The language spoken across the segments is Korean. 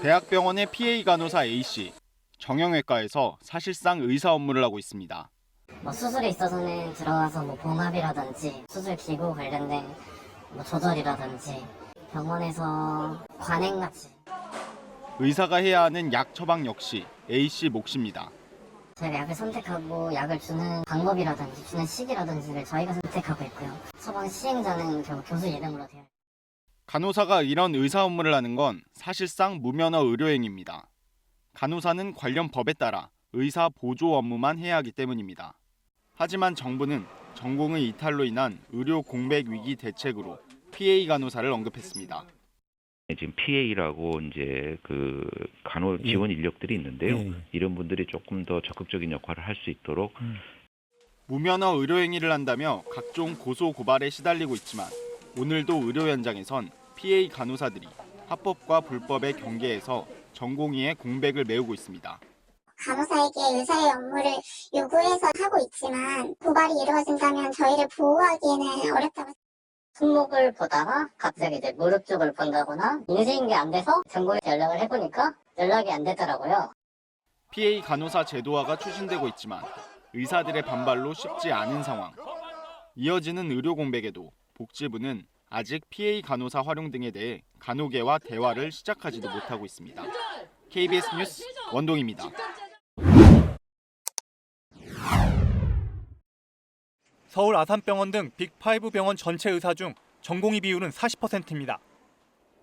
대학병원의 PA 간호사 A씨, 정형외과에서 사실상 의사 업무를 하고 있습니다. 수술에 있어서는 들어가서 봉합이라든지 수술 기구 관련된 조절이라든지 병원에서 관행같이 의사가 해야 하는 약 처방 역시 A씨 몫입니다. 저희가 약을 선택하고 약을 주는 방법이라든지 주는 시기라든지를 저희가 선택하고 있고요. 처방 시행자는 결국 교수 이름으로 되어 있습니다. 간호사가 이런 의사 업무를 하는 건 사실상 무면허 의료행위입니다. 간호사는 관련 법에 따라 의사 보조 업무만 해야 하기 때문입니다. 하지만 정부는 전공의 이탈로 인한 의료 공백 위기 대책으로 PA 간호사를 언급했습니다. 지금 PA라고 이제 그 간호 지원 인력들이 있는데요. 이런 분들이 조금 더 적극적인 역할을 할 수 있도록 무면허 의료행위를 한다며 각종 고소 고발에 시달리고 있지만 오늘도 의료 현장에선 PA 간호사들이 합법과 불법의 경계에서 전공의의 공백을 메우고 있습니다. 간호사에게 의사의 업무를 요구해서 하고 있지만 고발이 이루어진다면 저희를 보호하기에는 어렵다고. 손목을 보다가 갑자기 이제 무릎 쪽을 본다거나 인수인계 안 돼서 전공의한테 연락을 해보니까 연락이 안 되더라고요. PA 간호사 제도화가 추진되고 있지만 의사들의 반발로 쉽지 않은 상황. 이어지는 의료 공백에도 복지부는 아직 PA 간호사 활용 등에 대해 간호계와 대화를 시작하지도 못하고 있습니다. KBS 뉴스 원동입니다. 서울 아산병원 등 빅5 병원 전체 의사 중 전공의 비율은 40%입니다.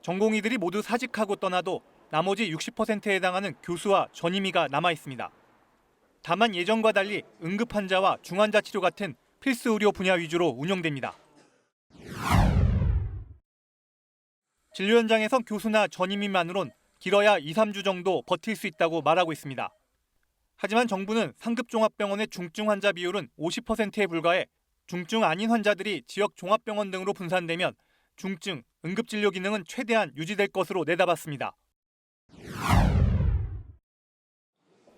전공의들이 모두 사직하고 떠나도 나머지 60%에 해당하는 교수와 전임의가 남아 있습니다. 다만 예전과 달리 응급 환자와 중환자 치료 같은 필수 의료 분야 위주로 운영됩니다. 진료 현장에선 교수나 전임의만으론 길어야 2, 3주 정도 버틸 수 있다고 말하고 있습니다. 하지만 정부는 상급 종합병원의 중증 환자 비율은 50%에 불과해 중증 아닌 환자들이 지역 종합병원 등으로 분산되면 중증, 응급진료 기능은 최대한 유지될 것으로 내다봤습니다.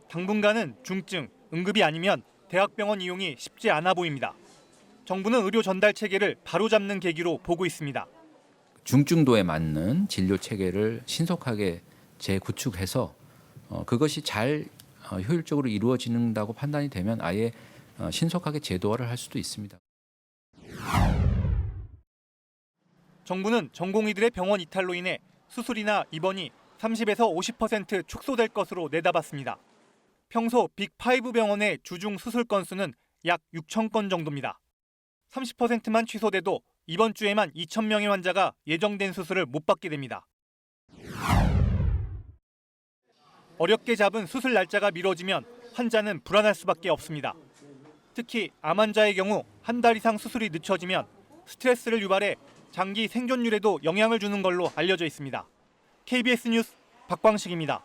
당분간은 중증, 응급이 아니면 대학병원 이용이 쉽지 않아 보입니다. 정부는 의료 전달 체계를 바로잡는 계기로 보고 있습니다. 중증도에 맞는 진료 체계를 신속하게 재구축해서 그것이 잘 효율적으로 이루어진다고 판단이 되면 아예 신속하게 제도화를 할 수도 있습니다. 정부는 전공의들의 병원 이탈로 인해 수술이나 입원이 30에서 50% 축소될 것으로 내다봤습니다. 평소 빅5 병원의 주중 수술 건수는 약 6천 건 정도입니다. 30%만 취소돼도 이번 주에만 2,000명의 환자가 예정된 수술을 못 받게 됩니다. 어렵게 잡은 수술 날짜가 미뤄지면 환자는 불안할 수밖에 없습니다. 특히 암 환자의 경우 한 달 이상 수술이 늦춰지면 스트레스를 유발해 장기 생존율에도 영향을 주는 걸로 알려져 있습니다. KBS 뉴스 박광식입니다.